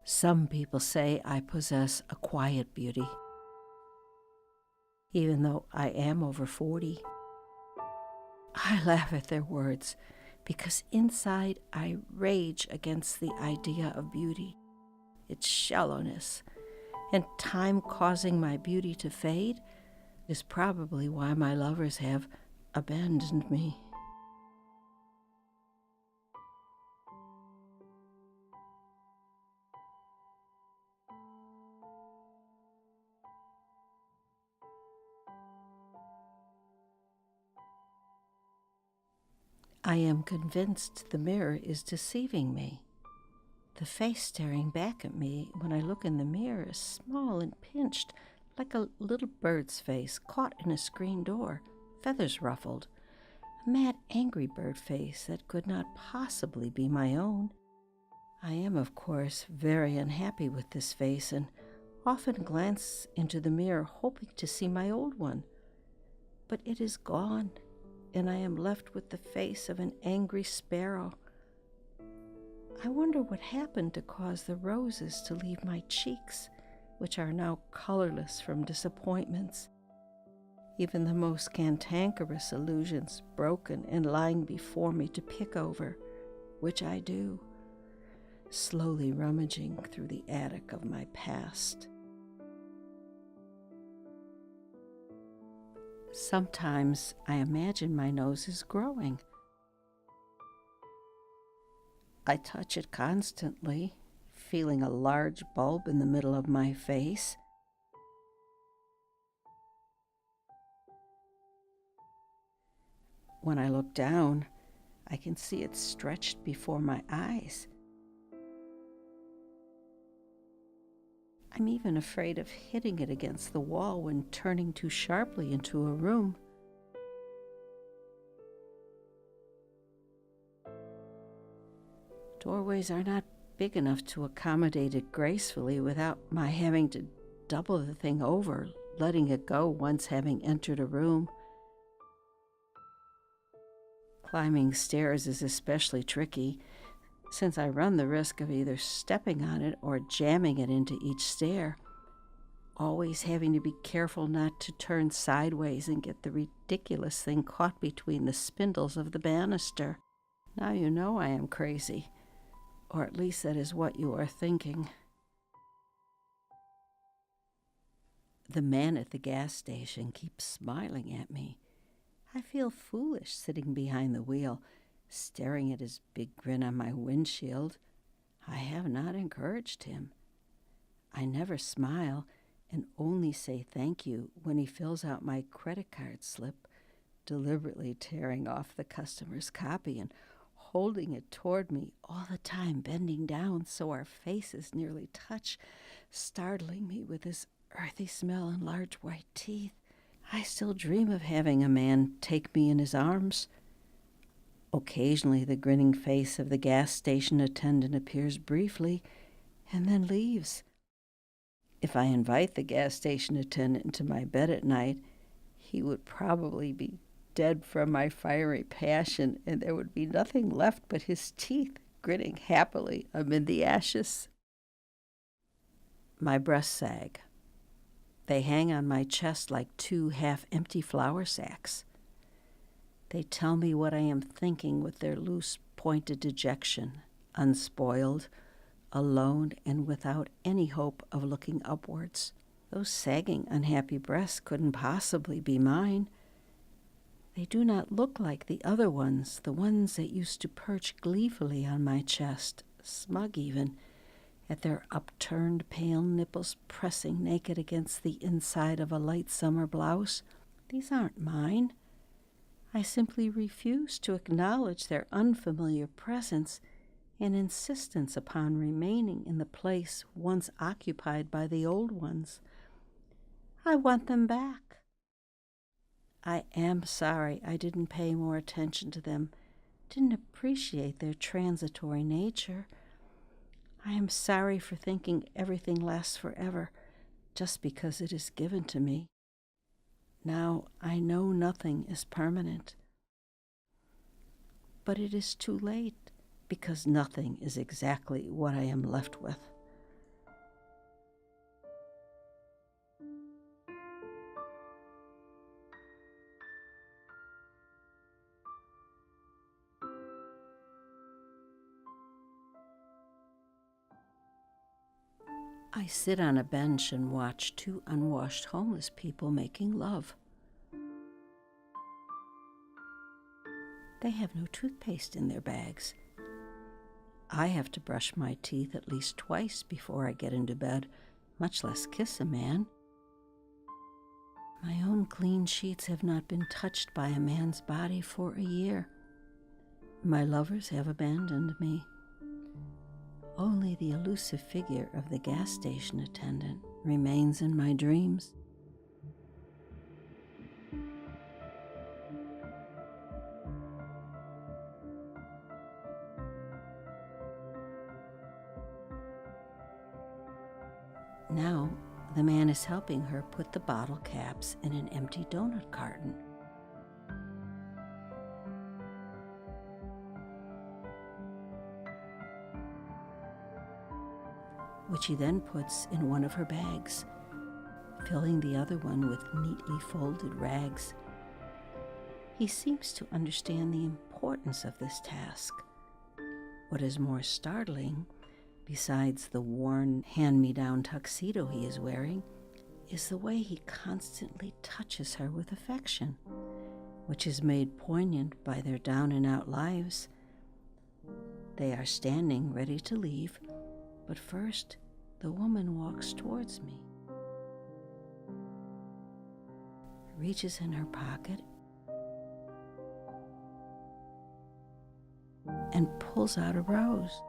Some people say I possess a quiet beauty, even though I am over 40. I laugh at their words because inside I rage against the idea of beauty, its shallowness, and time causing my beauty to fade is probably why my lovers have abandoned me. I am convinced the mirror is deceiving me. The face staring back at me when I look in the mirror is small and pinched, like a little bird's face caught in a screen door, feathers ruffled. A mad, angry bird face that could not possibly be my own. I am, of course, very unhappy with this face and often glance into the mirror hoping to see my old one. But it is gone, and I am left with the face of an angry sparrow. I wonder what happened to cause the roses to leave my cheeks, which are now colorless from disappointments. Even the most cantankerous illusions broken and lying before me to pick over, which I do, slowly rummaging through the attic of my past. Sometimes I imagine my nose is growing. I touch it constantly, feeling a large bulb in the middle of my face. When I look down, I can see it stretched before my eyes. I'm even afraid of hitting it against the wall when turning too sharply into a room. Doorways are not big enough to accommodate it gracefully without my having to double the thing over, letting it go once having entered a room. Climbing stairs is especially tricky, since I run the risk of either stepping on it or jamming it into each stair, always having to be careful not to turn sideways and get the ridiculous thing caught between the spindles of the banister. Now you know I am crazy, or at least that is what you are thinking. The man at the gas station keeps smiling at me. I feel foolish sitting behind the wheel, staring at his big grin on my windshield. I have not encouraged him. I never smile and only say thank you when he fills out my credit card slip, deliberately tearing off the customer's copy and holding it toward me, all the time bending down so our faces nearly touch, startling me with his earthy smell and large white teeth. I still dream of having a man take me in his arms. Occasionally the grinning face of the gas station attendant appears briefly and then leaves. If I invite the gas station attendant into my bed at night, he would probably be dead from my fiery passion, and there would be nothing left but his teeth grinning happily amid the ashes. My breasts sag. They hang on my chest like two half-empty flour sacks. They tell me what I am thinking with their loose, pointed dejection, unspoiled, alone, and without any hope of looking upwards. Those sagging, unhappy breasts couldn't possibly be mine. They do not look like the other ones, the ones that used to perch gleefully on my chest, smug even, at their upturned pale nipples pressing naked against the inside of a light summer blouse. These aren't mine. I simply refuse to acknowledge their unfamiliar presence and insistence upon remaining in the place once occupied by the old ones. I want them back. I am sorry I didn't pay more attention to them, didn't appreciate their transitory nature. I am sorry for thinking everything lasts forever just because it is given to me. Now I know nothing is permanent. But it is too late, because nothing is exactly what I am left with. I sit on a bench and watch two unwashed homeless people making love. They have no toothpaste in their bags. I have to brush my teeth at least twice before I get into bed, much less kiss a man. My own clean sheets have not been touched by a man's body for a year. My lovers have abandoned me. Only the elusive figure of the gas station attendant remains in my dreams. Now, the man is helping her put the bottle caps in an empty donut carton. Which he then puts in one of her bags, filling the other one with neatly folded rags. He seems to understand the importance of this task. What is more startling, besides the worn hand-me-down tuxedo he is wearing, is the way he constantly touches her with affection, which is made poignant by their down-and-out lives. They are standing ready to leave, but first the woman walks towards me, reaches in her pocket, and pulls out a rose.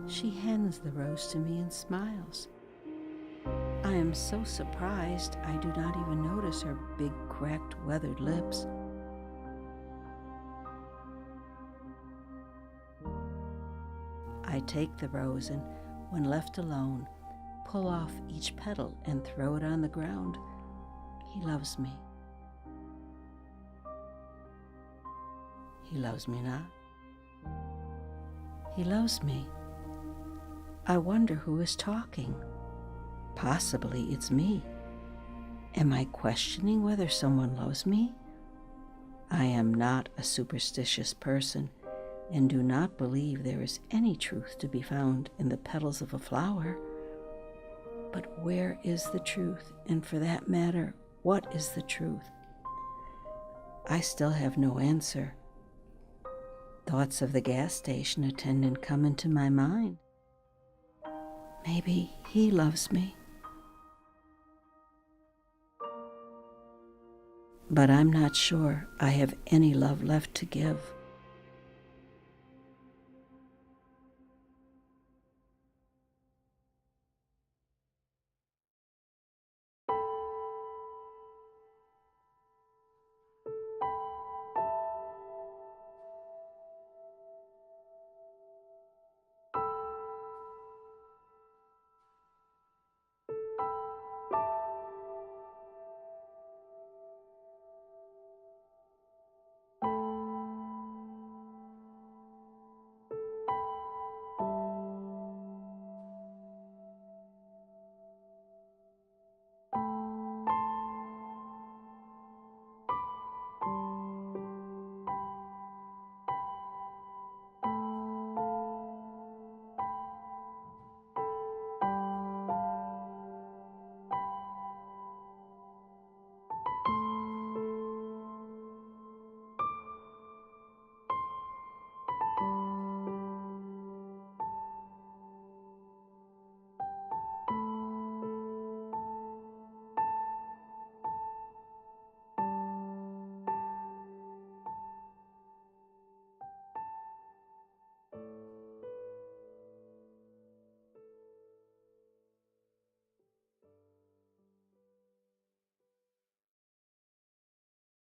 She hands the rose to me and smiles. I am so surprised I do not even notice her big, cracked, weathered lips. I take the rose and, when left alone, pull off each petal and throw it on the ground. He loves me. He loves me not. He loves me. I wonder who is talking. Possibly it's me. Am I questioning whether someone loves me? I am not a superstitious person and do not believe there is any truth to be found in the petals of a flower. But where is the truth? And for that matter, what is the truth? I still have no answer. Thoughts of the gas station attendant come into my mind. Maybe he loves me. But I'm not sure I have any love left to give.